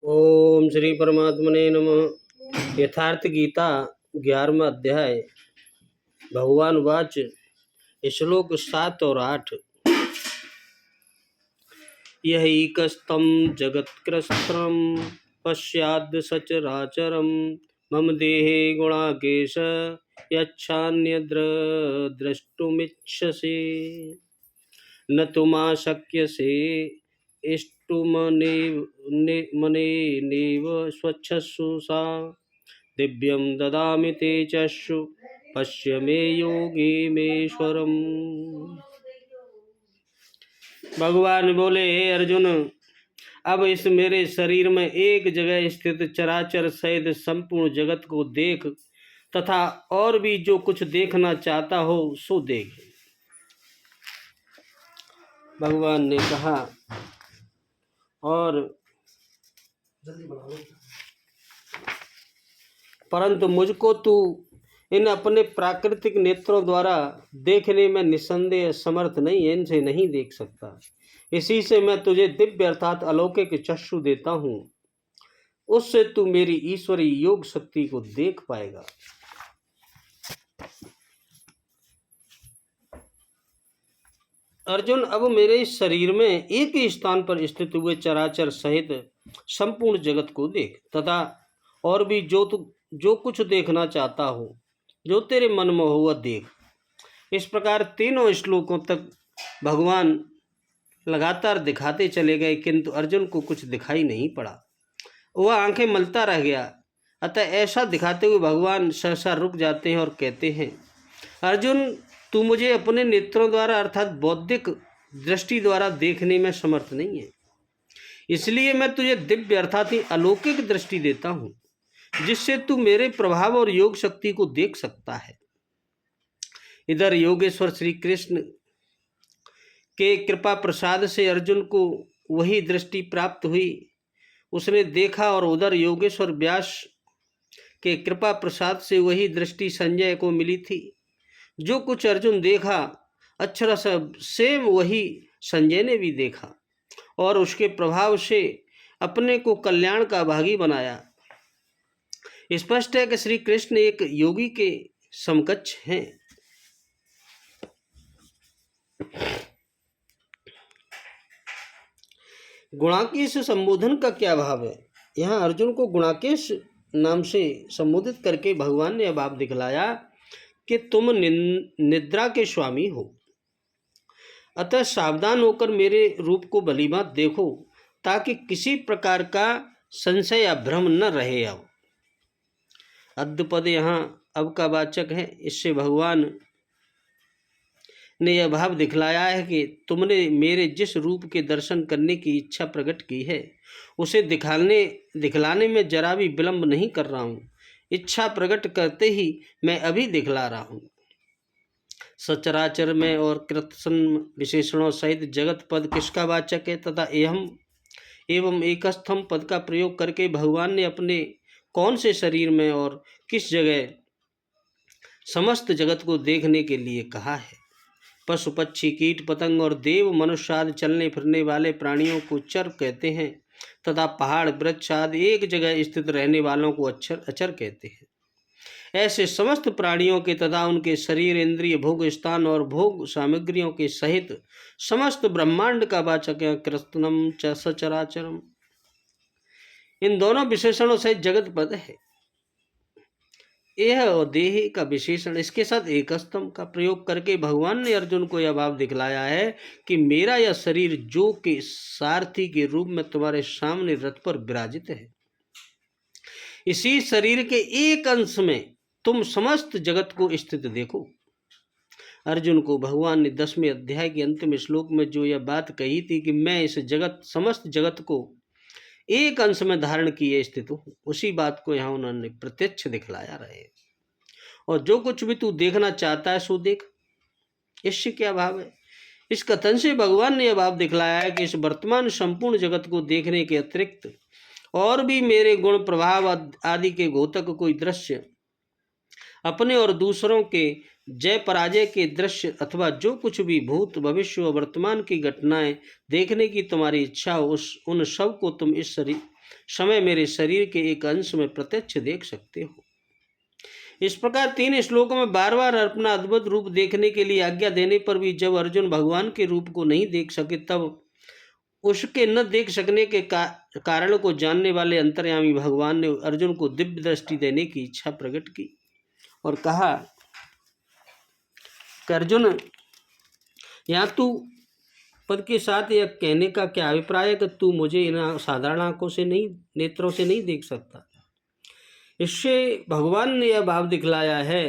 ओम श्री परमात्मने नमः। यथार्थ गीता 11वां अध्याय। भगवान वाच श्लोक 7 और 8। यहैकस्तं जगत्कृत्रं पश्याद्य सचराचरं मम देहे गुणाकेश यच्छान्यद्र द्रष्टुमिच्छसि न तु मा शक्यसे इष्टुमनेव स्वच्छस्सु सा दिव्यं ददामि ते चक्षु पश्य मे योगी मेश्वरम्। भगवान बोले, हे अर्जुन, अब इस मेरे शरीर में एक जगह स्थित चराचर सहित संपूर्ण जगत को देख तथा और भी जो कुछ देखना चाहता हो सो देख। भगवान ने कहा, और परंतु मुझको तू इन अपने प्राकृतिक नेत्रों द्वारा देखने में निस्संदेह समर्थ नहीं है, इनसे नहीं देख सकता। इसी से मैं तुझे दिव्य अर्थात अलौकिक चक्षु देता हूँ, उससे तू मेरी ईश्वरी योग शक्ति को देख पाएगा। अर्जुन, अब मेरे इस शरीर में एक ही स्थान पर स्थित हुए चराचर सहित संपूर्ण जगत को देख तथा और भी जो कुछ देखना चाहता हो, जो तेरे मन में हो वह देख। इस प्रकार तीनों श्लोकों तक भगवान लगातार दिखाते चले गए, किंतु अर्जुन को कुछ दिखाई नहीं पड़ा। वह आंखें मलता रह गया। अतः ऐसा दिखाते हुए भगवान सहसा रुक जाते हैं और कहते हैं, अर्जुन, तू मुझे अपने नेत्रों द्वारा अर्थात बौद्धिक दृष्टि द्वारा देखने में समर्थ नहीं है, इसलिए मैं तुझे दिव्य अर्थात ही अलौकिक दृष्टि देता हूँ, जिससे तू मेरे प्रभाव और योग शक्ति को देख सकता है। इधर योगेश्वर श्री कृष्ण के कृपा प्रसाद से अर्जुन को वही दृष्टि प्राप्त हुई, उसने देखा, और उधर योगेश्वर व्यास के कृपा प्रसाद से वही दृष्टि संजय को मिली थी। जो कुछ अर्जुन देखा अक्षरश सेम वही संजय ने भी देखा और उसके प्रभाव से अपने को कल्याण का भागी बनाया। स्पष्ट है कि श्री कृष्ण एक योगी के समकक्ष हैं। गुणाकेश संबोधन का क्या भाव है? यहाँ अर्जुन को गुणाकेश नाम से संबोधित करके भगवान ने भाव दिखलाया कि तुम निद्रा के स्वामी हो, अतः सावधान होकर मेरे रूप को भलीभांति देखो, ताकि किसी प्रकार का संशय या भ्रम न रहे। अब अद्य पद यहाँ अब का वाचक है। इससे भगवान ने यह भाव दिखलाया है कि तुमने मेरे जिस रूप के दर्शन करने की इच्छा प्रकट की है, उसे दिखलाने में जरा भी विलंब नहीं कर रहा हूँ। इच्छा प्रकट करते ही मैं अभी दिखला रहा हूँ। सचराचर में और कृत्सन विशेषणों सहित जगत पद किसका वाचक है तथा एवं एकस्थम पद का प्रयोग करके भगवान ने अपने कौन से शरीर में और किस जगह समस्त जगत को देखने के लिए कहा है। पशु पक्षी कीट पतंग और देव मनुष्य आदि चलने फिरने वाले प्राणियों को चर कहते हैं तथा पहाड़ वृक्ष आदि एक जगह स्थित रहने वालों को अचर कहते हैं। ऐसे समस्त प्राणियों के तथा उनके शरीर इंद्रिय भोग स्थान और भोग सामग्रियों के सहित समस्त ब्रह्मांड का वाचक है कृत्स्नम च सचराचरम। इन दोनों विशेषणों से जगत पद है। यह और देह का विशेषण इसके साथ एकस्तम का प्रयोग करके भगवान ने अर्जुन को यह भाव दिखलाया है कि मेरा यह शरीर जो कि सारथी के रूप में तुम्हारे सामने रथ पर विराजित है, इसी शरीर के एक अंश में तुम समस्त जगत को स्थित देखो। अर्जुन को भगवान ने 10वें अध्याय के अंतिम श्लोक में जो यह बात कही थी कि मैं इस समस्त जगत को एक अंश में धारण किए स्थित हूँ, उसी बात को यहाँ उन्होंने प्रत्यक्ष दिखलाया रहे। और जो कुछ भी तू देखना चाहता है सो देख। इससे क्या भाव है? इस कथन से भगवान ने यह भाव दिखलाया है कि इस वर्तमान संपूर्ण जगत को देखने के अतिरिक्त और भी मेरे गुण प्रभाव आदि के घोतक कोई दृश्य, अपने और दूसरों के जय पराजय के दृश्य अथवा जो कुछ भी भूत भविष्य और वर्तमान की घटनाएं देखने की तुम्हारी इच्छा हो, उन सब को तुम इस समय मेरे शरीर के एक अंश में प्रत्यक्ष देख सकते हो। इस प्रकार 3 श्लोकों में बार बार अपना अद्भुत रूप देखने के लिए आज्ञा देने पर भी जब अर्जुन भगवान के रूप को नहीं देख सके, तब उसके न देख सकने के कारण को जानने वाले अंतर्यामी भगवान ने अर्जुन को दिव्य दृष्टि देने की इच्छा प्रकट की और कहा कि अर्जुन, यहाँ तू पद के साथ यह कहने का क्या अभिप्राय है कि तू मुझे इन साधारण आंखों से नहीं, नेत्रों से नहीं देख सकता। इससे भगवान ने यह भाव दिखलाया है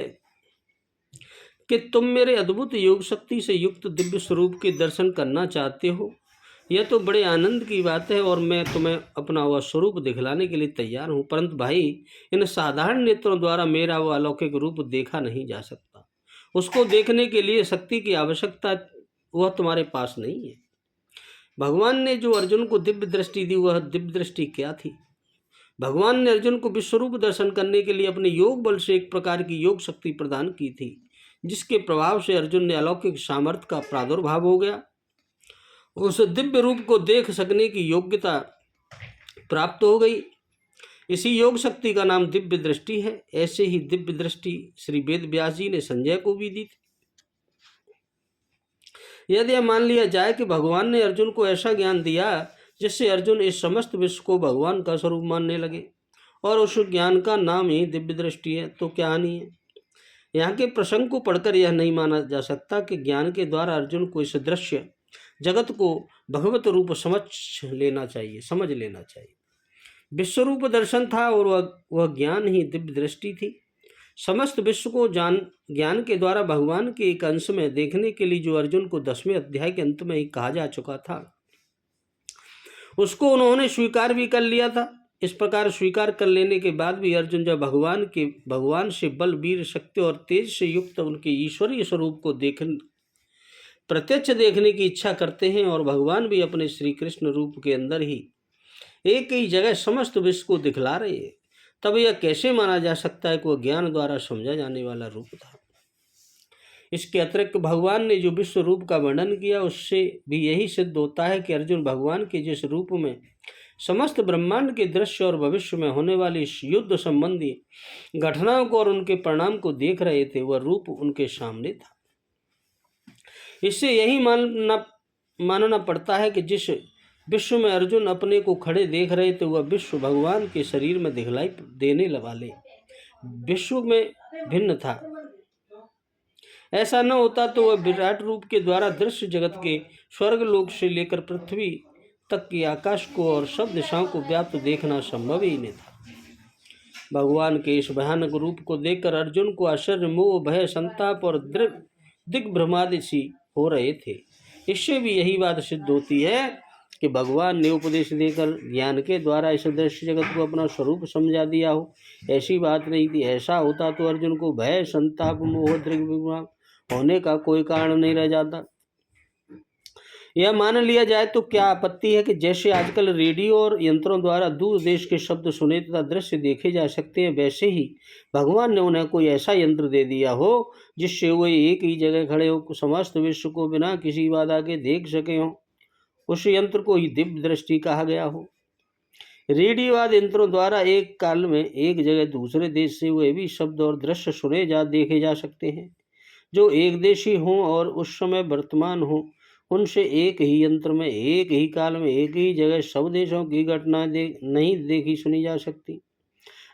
कि तुम मेरे अद्भुत योग शक्ति से युक्त दिव्य स्वरूप के दर्शन करना चाहते हो। यह तो बड़े आनंद की बात है और मैं तुम्हें अपना वह स्वरूप दिखलाने के लिए तैयार हूँ, परंतु भाई इन साधारण नेत्रों द्वारा मेरा वह अलौकिक रूप देखा नहीं जा सकता। उसको देखने के लिए शक्ति की आवश्यकता वह तुम्हारे पास नहीं है। भगवान ने जो अर्जुन को दिव्य दृष्टि दी, वह दिव्य दृष्टि क्या थी? भगवान ने अर्जुन को विश्वरूप दर्शन करने के लिए अपने योग बल से एक प्रकार की योग शक्ति प्रदान की थी, जिसके प्रभाव से अर्जुन ने अलौकिक सामर्थ्य का प्रादुर्भाव हो गया। उस दिव्य रूप को देख सकने की योग्यता प्राप्त हो गई। इसी योग शक्ति का नाम दिव्य दृष्टि है। ऐसे ही दिव्य दृष्टि श्री वेद व्यास जी ने संजय को भी दी थी। यदि यह मान लिया जाए कि भगवान ने अर्जुन को ऐसा ज्ञान दिया जिससे अर्जुन इस समस्त विश्व को भगवान का स्वरूप मानने लगे और उस ज्ञान का नाम ही दिव्य दृष्टि है, तो क्या हानि है? यहाँ के प्रसंग को पढ़कर यह नहीं माना जा सकता कि ज्ञान के द्वारा अर्जुन को इस दृश्य जगत को भगवत रूप समझ लेना चाहिए। विश्वरूप दर्शन था और वह ज्ञान ही दिव्य दृष्टि थी। समस्त विश्व को ज्ञान के द्वारा भगवान के एक अंश में देखने के लिए जो अर्जुन को 10वें अध्याय के अंत में ही कहा जा चुका था, उसको उन्होंने स्वीकार भी कर लिया था। इस प्रकार स्वीकार कर लेने के बाद भी अर्जुन जब भगवान से बल, वीर, शक्ति और तेज से युक्त उनके ईश्वरीय स्वरूप को प्रत्यक्ष देखने की इच्छा करते हैं और भगवान भी अपने श्री कृष्ण रूप के अंदर ही एक ही जगह समस्त विश्व को दिखला रहे हैं, तब यह कैसे माना जा सकता है कि वह ज्ञान द्वारा समझा जाने वाला रूप था? इसके अतिरिक्त भगवान ने जो विश्व रूप का वर्णन किया, उससे भी यही सिद्ध होता है कि अर्जुन भगवान के जिस रूप में समस्त ब्रह्मांड के दृश्य और भविष्य में होने वाली युद्ध संबंधी घटनाओं को और उनके परिणाम को देख रहे थे, वह रूप उनके सामने था। इससे यही मानना पड़ता है कि जिस विश्व में अर्जुन अपने को खड़े देख रहे थे, वह विश्व भगवान के शरीर में दिखलाई देने वाले विश्व में भिन्न था। ऐसा न होता तो वह विराट रूप के द्वारा दृश्य जगत के स्वर्ग लोक से लेकर पृथ्वी तक के आकाश को और सब दिशाओं को व्याप्त देखना संभव ही नहीं था। भगवान के इस भयानक रूप को देखकर अर्जुन को आश्चर्य, मोह, भय, संताप और दिग्भ्रमादि सी हो रहे थे। इससे भी यही बात सिद्ध होती है कि भगवान ने उपदेश देकर ज्ञान के द्वारा इस दृश्य जगत को अपना स्वरूप समझा दिया हो, ऐसी बात नहीं थी। ऐसा होता तो अर्जुन को भय, संताप, मोह, दिग्भ्रम होने का कोई कारण नहीं रह जाता। यह मान लिया जाए तो क्या आपत्ति है कि जैसे आजकल रेडियो और यंत्रों द्वारा दूर देश के शब्द सुने तथा दृश्य देखे जा सकते हैं, वैसे ही भगवान ने उन्हें कोई ऐसा यंत्र दे दिया हो जिससे वे एक ही जगह खड़े हो समस्त विश्व को बिना किसी बाधा के देख सके हों। उस यंत्र को ही दिव्य दृष्टि कहा गया हो। रेडियो आदि यंत्रों द्वारा एक काल में एक जगह दूसरे देश से वे भी शब्द और दृश्य देखे जा सकते हैं जो एक देशी हों और उस समय वर्तमान हों। उनसे एक ही यंत्र में एक ही काल में एक ही जगह सब देशों की घटनाएं नहीं देखी सुनी जा सकती,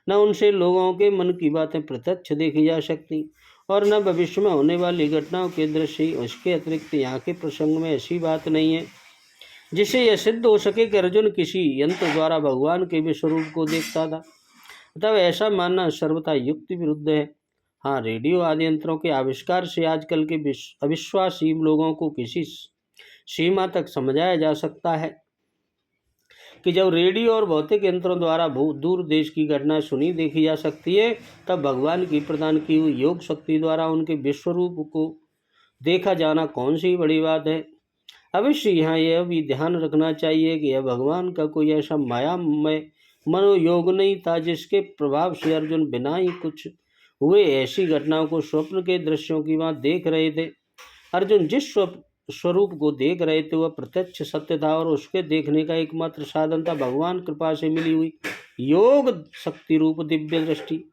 न उनसे लोगों के मन की बातें प्रत्यक्ष देखी जा सकती और न भविष्य में होने वाली घटनाओं के दृश्य। उसके अतिरिक्त यहाँ के प्रसंग में ऐसी बात नहीं है जिससे यह सिद्ध हो सके कि अर्जुन किसी यंत्र द्वारा भगवान के विश्वरूप को देखता था। तब ऐसा मानना सर्वथा युक्ति विरुद्ध है। हाँ, रेडियो आदि यंत्रों के आविष्कार से आजकल के अविश्वासी लोगों को किसी सीमा तक समझाया जा सकता है कि जब रेडियो और भौतिक यंत्रों द्वारा दूर देश की घटनाएं सुनी देखी जा सकती है, तब भगवान की प्रदान की हुई योग शक्ति द्वारा उनके विश्वरूप को देखा जाना कौन सी बड़ी बात है। अवश्य यहाँ यह भी ध्यान रखना चाहिए कि यह भगवान का कोई ऐसा मायामय मनोयोग नहीं था जिसके प्रभाव से अर्जुन बिना ही कुछ हुए ऐसी घटनाओं को स्वप्न के दृश्यों की बात देख रहे थे। अर्जुन जिस स्वरूप को देख रहे थे वह प्रत्यक्ष सत्य था और उसके देखने का एकमात्र साधन था भगवान कृपा से मिली हुई योग शक्ति रूप दिव्य दृष्टि।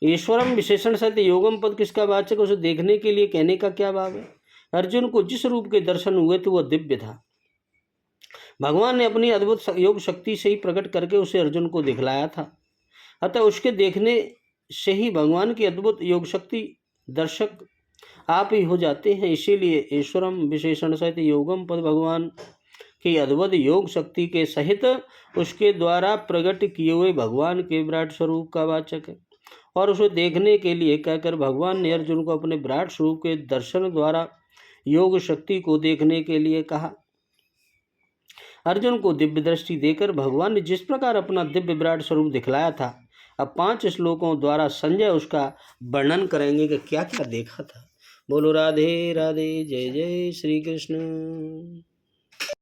ईश्वरम विशेषण सत्य योगम पद किसका वाचक, उसे देखने के लिए कहने का क्या भाव है। अर्जुन को जिस रूप के दर्शन हुए थे वह दिव्य था। भगवान ने अपनी अद्भुत योग शक्ति से ही प्रकट करके उसे अर्जुन को दिखलाया था। अतः उसके देखने से ही भगवान की अद्भुत योग शक्ति दर्शक आप ही हो जाते हैं। इसीलिए ईश्वरम विशेषण सहित योगम पद भगवान की अद्भुत योग शक्ति के सहित उसके द्वारा प्रकट किए हुए भगवान के विराट स्वरूप का वाचक है। और उसे देखने के लिए कहकर भगवान ने अर्जुन को अपने विराट स्वरूप के दर्शन द्वारा योग शक्ति को देखने के लिए कहा। अर्जुन को दिव्य दृष्टि देकर भगवान ने जिस प्रकार अपना दिव्य विराट स्वरूप दिखलाया था, अब 5 श्लोकों द्वारा संजय उसका वर्णन करेंगे कि क्या क्या देखा था। बोलो राधे राधे, जय जय श्री कृष्ण।